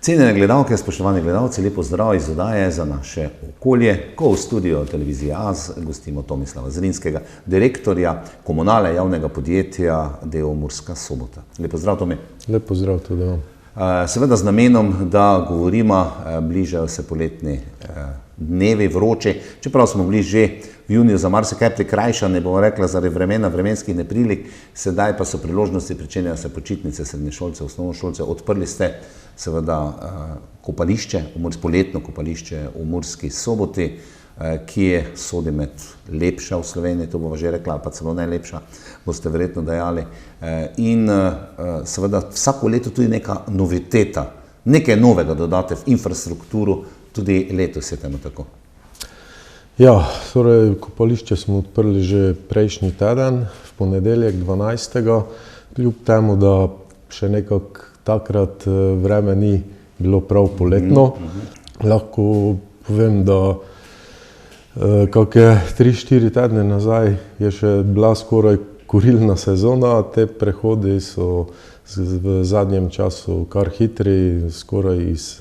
Cenjene gledalke, spoštovani gledalci, lepo zdrav iz oddaje Za naše okolje, ko v studiu televizije AZ gostimo Tomislava Zrinskega, direktorja komunale javnega podjetja d.o.o. Murska Sobota. Lepo zdrav, Tomi. Lepo zdrav tudi vam. Seveda z namenom, da govorimo, bližajo se poletni dnevi vroči, čeprav smo bili že v juniju za marsikaj prikrajšani, bomo rekla, zaradi vremena, vremenskih neprilik, sedaj pa so priložnosti, pričenjajo se počitnice srednješolcev, osnovnošolcev, odprli ste seveda kopališče, poletno kopališče v Murski Soboti, ki je sodi med lepša v Sloveniji, to bova že rekla, pa celo najlepša, boste verjetno dejali. In seveda vsako leto tudi neka noviteta, nekaj novega dodate v infrastrukturo, tudi letos je temu tako. Ja, torej kopališče smo odprli že prejšnji teden, v ponedeljek 12. Kljub temu, da še nekako takrat vreme ni bilo prav poletno. Lahko povem, da kakšne 3-4 tedne nazaj je še bila skoraj kurilna sezona. Te prehodi so v zadnjem času kar hitri, skoraj iz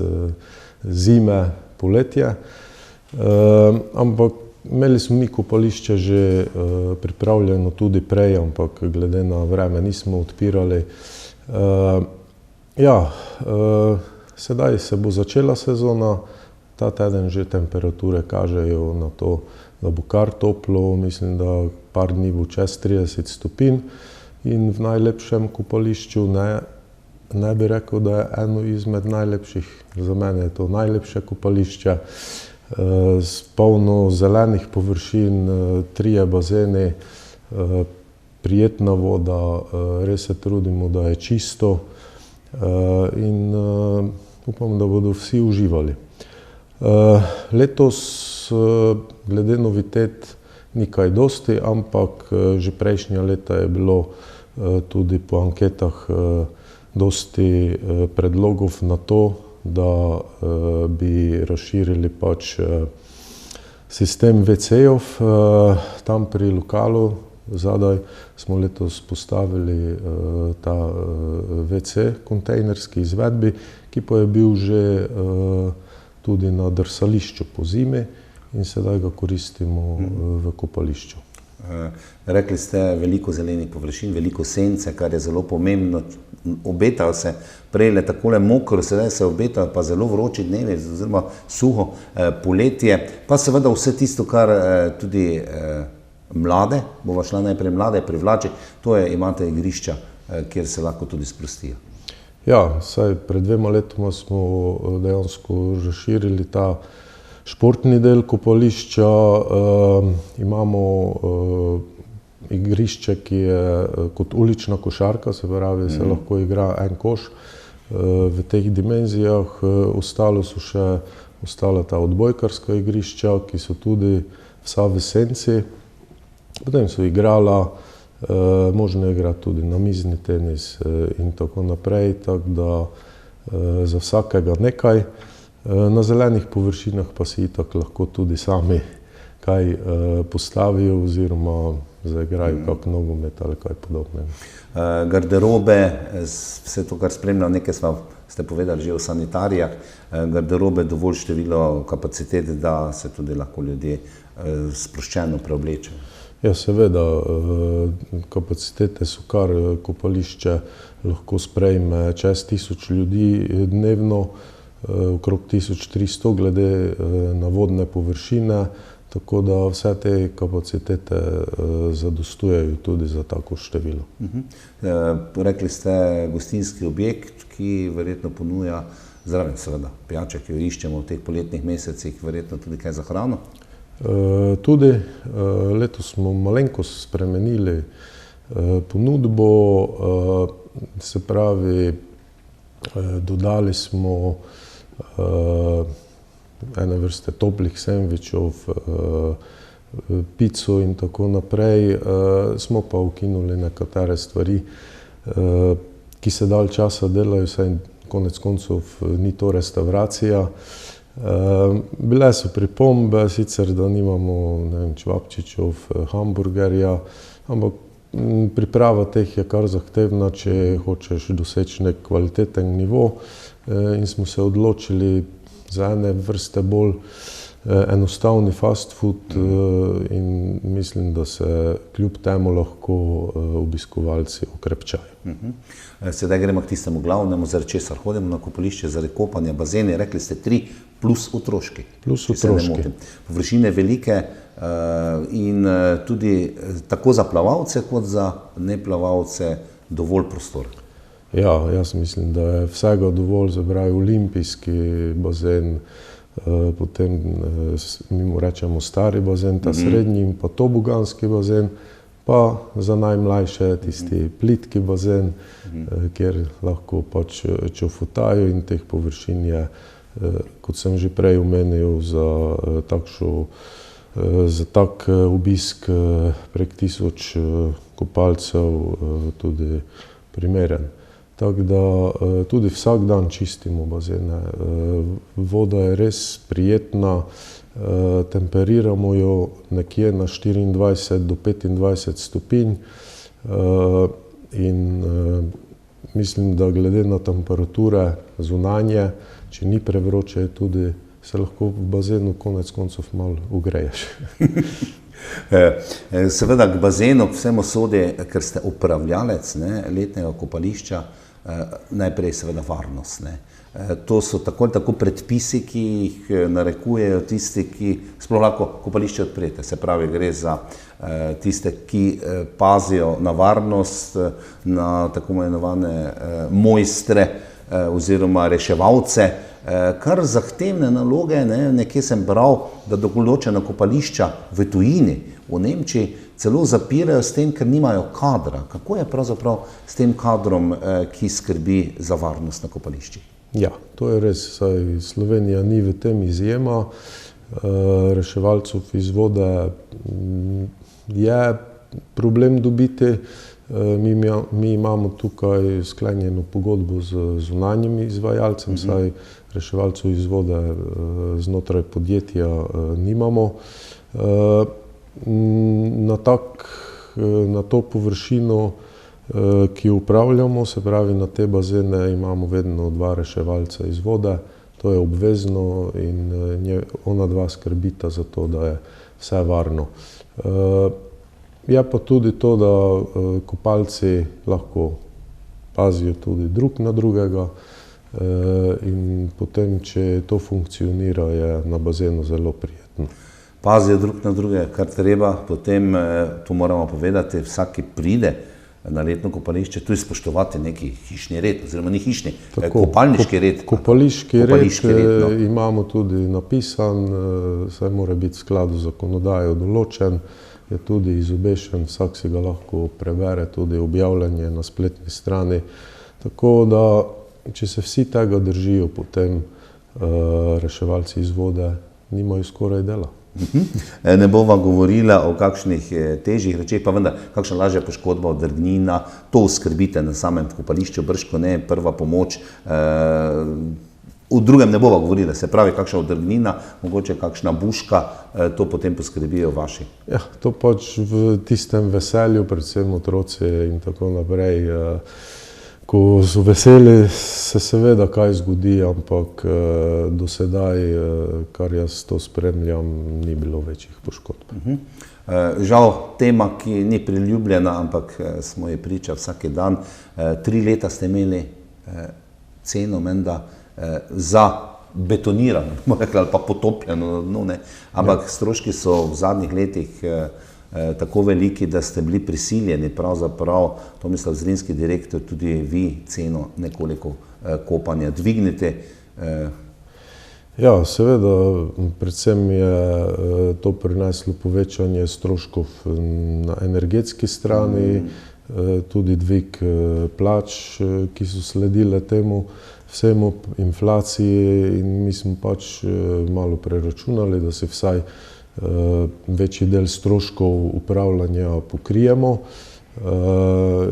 zime, poletje. Ampak imeli smo mi kopališče že pripravljeno tudi prej, ampak glede na vreme nismo odpirali. Sedaj se bo začela sezona, ta teden že temperature kažejo na to, da bo kar toplo, mislim, da par dni bo čez 30 stopinj in v najlepšem kopališču, ne bi rekel, da je eno izmed najlepših, za mene je to najlepše kopališče, s polno zelenih površin, 3 bazeni, prijetna voda, res se trudimo, da je čisto in upam, da bodo vsi uživali. Letos glede novitet ni kaj dosti, ampak že prejšnja leta je bilo tudi po anketah dosti predlogov na to, da bi razširili pač sistem WC-jev. Tam pri lokalu zadaj smo letos postavili ta WC kontejnerski izvedbi, ki pa je bil že tudi na drsališču po zimi in sedaj ga koristimo v kopališču. Rekli ste veliko zelenih površin, veliko sence, kar je zelo pomembno. Obetajo se prejle takole mokro, sedaj se obetajo pa zelo vroči dnevi, oziroma suho poletje, pa seveda vse tisto, kar tudi mlade, bova šla najprej mlade privlači, to je, imate igrišča, kjer se lahko tudi sprostijo. Ja, saj pred 2 letoma smo dejansko razširili ta športni del kopališča. Imamo igrišče, ki je kot ulična košarka, se pravi, se lahko igra en koš v teh dimenzijah. Ostala ta odbojkarska igrišča, ki so tudi vsa v senci. Potem so igrala, možno igrati tudi namizni tenis in tako naprej, tako da za vsakega nekaj. Na zelenih površinah pa si itak lahko tudi sami kaj postavijo oziroma zaigrajo kak nogomet ali kaj podobnega. Garderobe, vse to, kar spremljam, nekaj ste povedali že o sanitarijah, garderobe, dovolj število kapacitet, da se tudi lahko ljudje sproščeno preoblečejo. Ja, seveda, kapacitete so kar, kopališče lahko sprejme čez 1000 ljudi dnevno, okrog 1300 glede na vodne površine, tako da vse te kapacitete zadostujejo tudi za tako število. Rekli ste gostinski objekt, ki verjetno ponuja zraven seveda pijače, ki jo iščemo v teh poletnih mesecih, verjetno tudi kaj za hrano? Tudi letos smo malenkost spremenili ponudbo, se pravi, dodali smo ene vrste toplih sendvičev, pico in tako naprej. Smo pa ukinuli nekatere stvari, ki se dalj časa delajo, saj konec koncev ni to restauracija. Bile so pripombe, sicer da nimamo, ne vem, čevapčičev, hamburgerja, ampak priprava teh je kar zahtevna, če hočeš doseči nek kvaliteten nivo. in smo se odločili za ene vrste bolj enostavni fast food in mislim, da se kljub temu lahko obiskovalci okrepčajo. Sedaj gremo k tistemu glavnemu, zaradi česar hodimo na kopališče, zaradi kopanja, bazeni, rekli ste 3 plus otroški. Plus otroški. Površine velike in tudi tako za plavalce kot za neplavalce dovolj prostora. Ja, jaz mislim, da je vsega dovolj, se pravi olimpijski bazen, potem mi mu rečemo stari bazen, ta srednji in pa toboganski bazen, pa za najmlajše tisti plitki bazen, kjer lahko pač čofutajo in teh površin je, kot sem že prej omenil, za tak obisk prek 1000 kopalcev tudi primeren. Tako da tudi vsak dan čistimo bazene. Voda je res prijetna, temperiramo jo nekje na 24 do 25 stopinj in mislim, da glede na temperature zunanje, če ni prevroče, tudi se lahko v bazenu konec koncev malo ugreješ. Seveda k bazenu vsemu sodi, ker ste upravljalec letnega kopališča, najprej seveda varnost. To so tako predpisi, ki jih narekujejo tisti, ki sploh lahko kopališče odprete. Se pravi, gre za tiste, ki pazijo na varnost, na tako imenovane mojstre oziroma reševalce, kar zahtevne naloge. Nekje sem bral, da določena kopališča v tujini, v Nemčiji, celo zapirajo s tem, ker nimajo kadra. Kako je pravzaprav s tem kadrom, ki skrbi za varnost na kopališčih? Ja, to je res. Slovenija ni v tem izjema. Reševalcev iz vode je problem dobiti. Mi imamo tukaj sklenjeno pogodbo z zunanjim izvajalcem, saj reševalcev iz vode znotraj podjetja nimamo. Na to površino, ki jo upravljamo, se pravi na te bazene, imamo vedno 2 reševalca iz vode. To je obvezno in ona 2 skrbita za to, da je vse varno. Je pa tudi to, da kopalci lahko pazijo tudi drug na drugega in potem, če to funkcionira, je na bazenu zelo prijetno. Pazijo drug na drugega, kar treba, potem, to moramo povedati, vsak, ki pride na letno kopališče, tudi spoštovati neki hišni red, oziroma ni hišni, kopalniški red. Kopališki red imamo tudi napisan, saj mora biti v skladu z zakonodajo določen, je tudi izobešen, vsak si ga lahko prebere, tudi objavljanje na spletni strani. Tako da, če se vsi tega držijo, potem reševalci iz vode nimajo skoraj dela. Ne bova govorila o kakšnih težjih rečeh, pa vendar, kakšna lažja poškodba, odrgnina, to skrbite na samem kopališču, bržkone, prva pomoč. V drugem ne bova govorila, se pravi, kakšna odrgnina, mogoče kakšna buška, to potem poskrbijo vaši. Ja, to pač v tistem veselju, predvsem otroci in tako naprej. Ko so veseli, se seveda kaj zgodi, ampak do sedaj, kar jaz to spremljam, ni bilo večjih poškodb. Žal, tema, ki ni priljubljena, ampak smo ji priča vsak dan. 3 leta ste imeli ceno menda za betonirano, ali pa potopljeno dno, ampak stroški so v zadnjih letih tako veliki, da ste bili prisiljeni pravzaprav, Tomislav Zrinski, direktor, tudi vi ceno nekoliko kopanja dvignete. Ja, seveda, predvsem je to prineslo povečanje stroškov na energetski strani, tudi dvig plač, ki so sledile temu vsemu inflaciji, in mi smo pač malo preračunali, da se vsaj večji del stroškov upravljanja pokrijemo,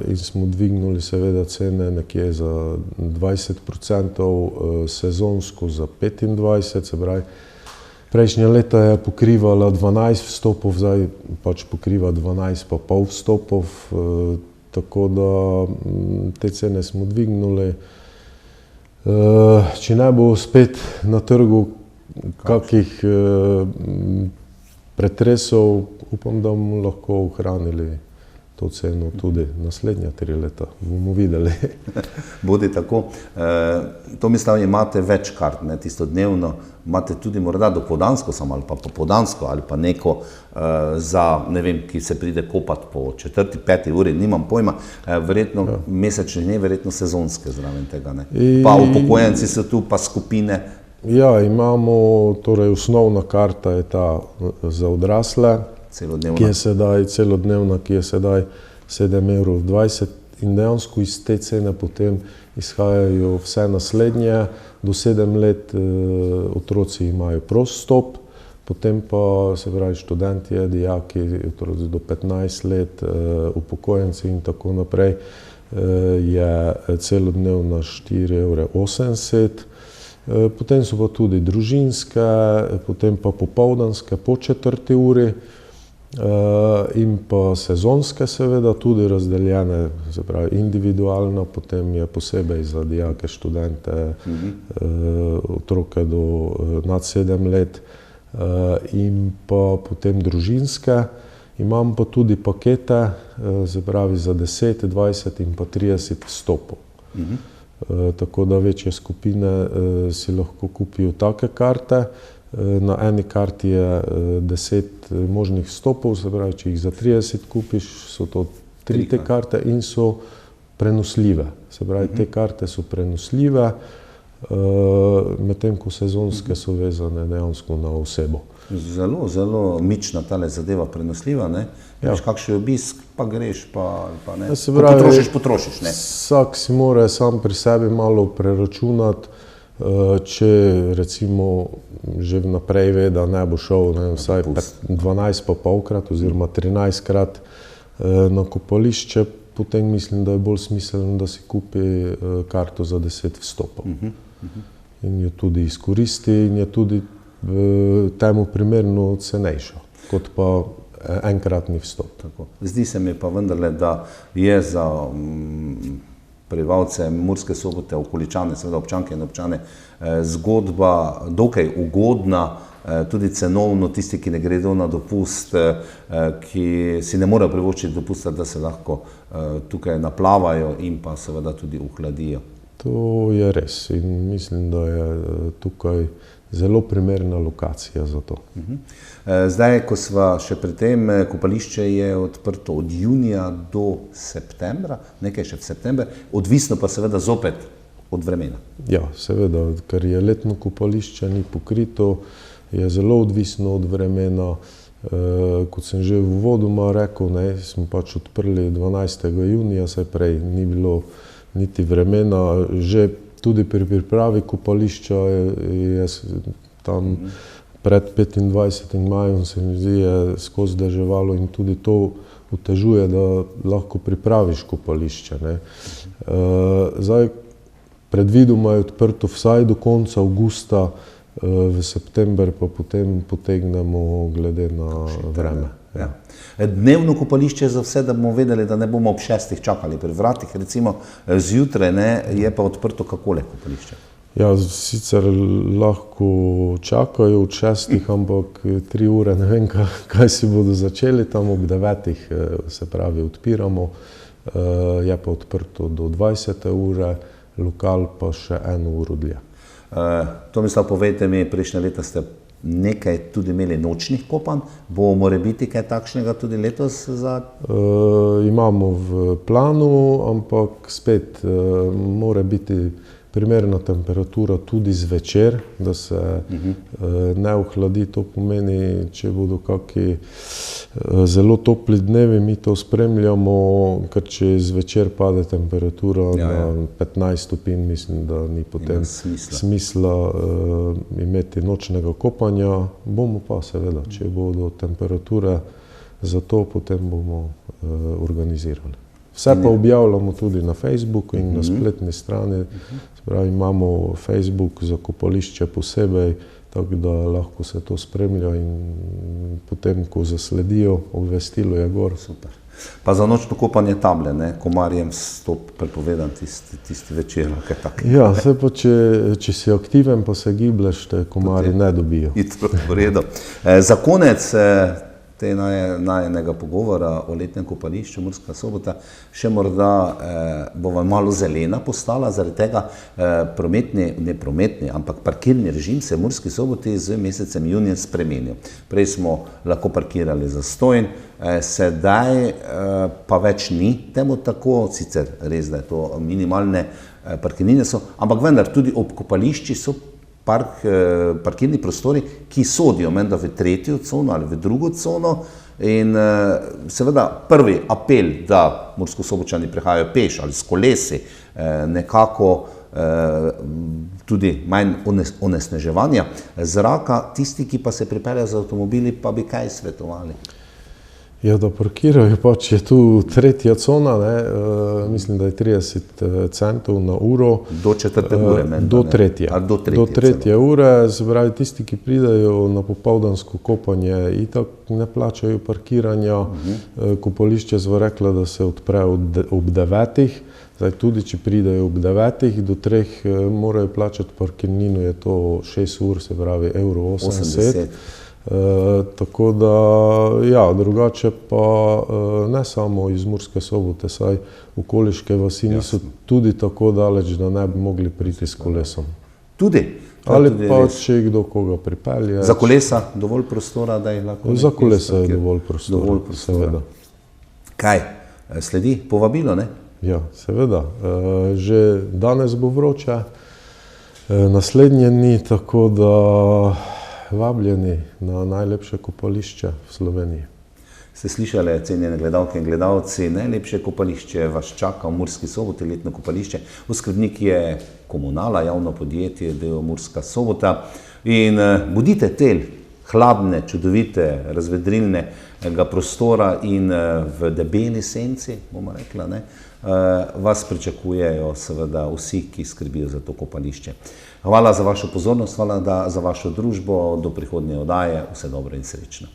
in smo dvignili seveda cene nekje za 20%, sezonsko za 25%, se pravi, prejšnja leta je pokrivala 12 vstopov, zdaj pač pokriva 12,5 vstopov, tako da te cene smo dvignili. Če ne bo spet na trgu kakih pretresov, upam, da bomo lahko ohranili to ceno tudi naslednja 3 leta. Bomo videli. Bodi tako. Tomislav, imate več kart, ne, tisto dnevno, imate tudi morda dopoldansko samo ali pa popoldansko ali pa neko za, ne vem, ki se pride kopati po 4., 5. uri, nimam pojma, verjetno mesečne dni, verjetno sezonske zraven tega, ne. Pa upokojenci so tu, pa skupine. Ja, imamo, torej osnovna karta je ta za odrasle, Celodnevna. ki je sedaj 7,20 € in dejansko iz te cene potem izhajajo vse naslednje. Do 7 let otroci imajo prost vstop, potem pa se pravi študentje, dijaki, otroci do 15 let, upokojenci in tako naprej, je celodnevna 4,80 €. Potem so pa tudi družinske, potem pa popoldanske po 4. uri. In pa sezonske seveda tudi razdeljene, se pravi individualno, potem je posebej za dijake, študente, otroke do nad 7 let in pa potem družinske. Imam pa tudi pakete, se pravi za 10, 20 in pa 30 vstopov. Tako da večje skupine si lahko kupijo take karte. Na eni karti je 10 možnih vstopov, se pravi, če jih za 30 kupiš, so to 3 te karte in so prenosljive. Se pravi, te karte so prenosljive, medtem ko sezonske so vezane dejansko na osebo. Zelo, zelo mična tale zadeva, prenosljiva, ne? Veš, kakšen obisk, pa greš, pa ne. Ko potrošiš, ne? Vsak si mora sam pri sebi malo preračunati, če recimo že vnaprej ve, da ne bo šel vsaj 12,5-krat oziroma 13-krat na kopališče, potem mislim, da je bolj smiselno, da si kupi karto za 10 vstopov. In jo tudi izkoristi in je tudi temu primerno cenejša, kot pa enkratni vstop. Tako. Zdi se mi pa vendarle, da je za prebivalce Murske Sobote, okoličane, seveda občanke in občane, zgodba dokaj ugodna, tudi cenovno, tisti, ki ne gredo na dopust, ki si ne morejo privoščiti dopusta, da se lahko tukaj naplavajo in pa seveda tudi ohladijo. To je res in mislim, da je tukaj zelo primerna lokacija za to. Zdaj, ko sva še pri tem, kopališče je odprto od junija do septembra, nekaj še v september, odvisno pa seveda zopet od vremena. Ja, seveda, ker je letno kopališče, ni pokrito, je zelo odvisno od vremena. Kot sem že uvodoma rekel, smo pač odprli 12. junija, saj prej ni bilo niti vremena. Že tudi pri pripravi kopališča je tam pred 25. majem, se mi zdi, je skozi deževalo in tudi to otežuje, da lahko pripraviš kopališče. Zdaj, predvidoma je odprto vsaj do konca avgusta, v september pa potem potegnemo glede na vreme. Ja. Dnevno kopališče za vse, da bomo vedeli, da ne bomo ob 6. čakali pri vratih, recimo zjutraj, je pa odprto kakole kopališče? Ja, sicer lahko čakajo od 6, ampak 3 ure, ne vem, kaj si bodo začeli, tam ob 9, se pravi, odpiramo, je pa odprto do 20. ure, lokal pa še 1 uro dlje. Tomislav, povejte mi, prejšnje leta ste nekaj tudi imeli nočnih kopanj, bo morebiti kaj takšnega tudi letos? Imamo v planu, ampak spet mora biti primerna temperatura tudi zvečer, da se ne ohladi. To pomeni, če bodo kakšni zelo topli dnevi, mi to spremljamo, ker če zvečer pade temperatura na 15 stopinj, mislim, da ni potem smisla imeti nočnega kopanja. Bomo pa seveda, če bodo temperature za to, potem bomo organizirali. Vse pa objavljamo tudi na Facebooku in na spletni strani. Spravi, imamo Facebook za kopališče posebej, tako da lahko se to spremlja in potem, ko zasledijo, obvestilo je gor. Super. Pa za nočno kopanje table, ne? Komarjem stop prepovedan tisti večer, kaj tak. Ja, se pa če si aktiven, pa se giblješ, te komarji ne dobijo. Hitro, v redu. Za konec te najinega pogovora o letnem kopališču Murska Sobota še morda bova malo zelena postala, zaradi tega ampak parkirni režim se v Murski Soboti z mesecem junijem spremenil. Prej smo lahko parkirali zastonj, sedaj pa več ni temu tako, sicer res, da je to minimalne parkirnine so, ampak vendar tudi ob kopališči so parkirni prostori, ki sodijo menda v tretjo cono ali v drugo cono in seveda prvi apel, da Murskosobočani prehajajo peš ali s kolesi, nekako tudi manj onesnaževanja zraka, tisti, ki pa se pripeljajo z avtomobili, pa bi kaj svetovali? Ja, da parkirajo, pač je tu tretja cona, ne, mislim, da je 30 centov na uro. Do 4. ure, menda, do tretje. Do tretje ure, se pravi, tisti, ki pridejo na popoldansko kopanje, itak ne plačajo parkiranja. Kopališče zva rekla, da se odpre ob 9. Zdaj, tudi če pridejo ob 9, do 3 morajo plačati parkirnino, je to 6 ur, se pravi €80. Tako da, ja, drugače pa ne samo iz Murske Sobote, saj okoliške vasi niso tudi tako daleč, da ne bi mogli priti s kolesom. Tudi? Ali pa, če kdo koga pripelje. Za kolesa dovolj prostora, da jih lahko... Za kolesa je dovolj prostora, seveda. Kaj? Sledi povabilo, ne? Ja, seveda. Že danes bo vroče, naslednje dni, tako da vabljeni na najlepše kopališče v Sloveniji. Ste slišali, cenjene gledalke in gledalci, najlepše kopališče vas čaka v Murski Soboti, letno kopališče. Oskrbnik je Komunala, javno podjetje, del Murska Sobota. In bodite del hladne, čudovite, razvedrilnega prostora in v debeli senci, bomo rekla, ne, vas pričakujejo seveda vsi, ki skrbijo za to kopališče. Hvala za vašo pozornost, hvala za vašo družbo, do prihodnje oddaje, vse dobro in srečno.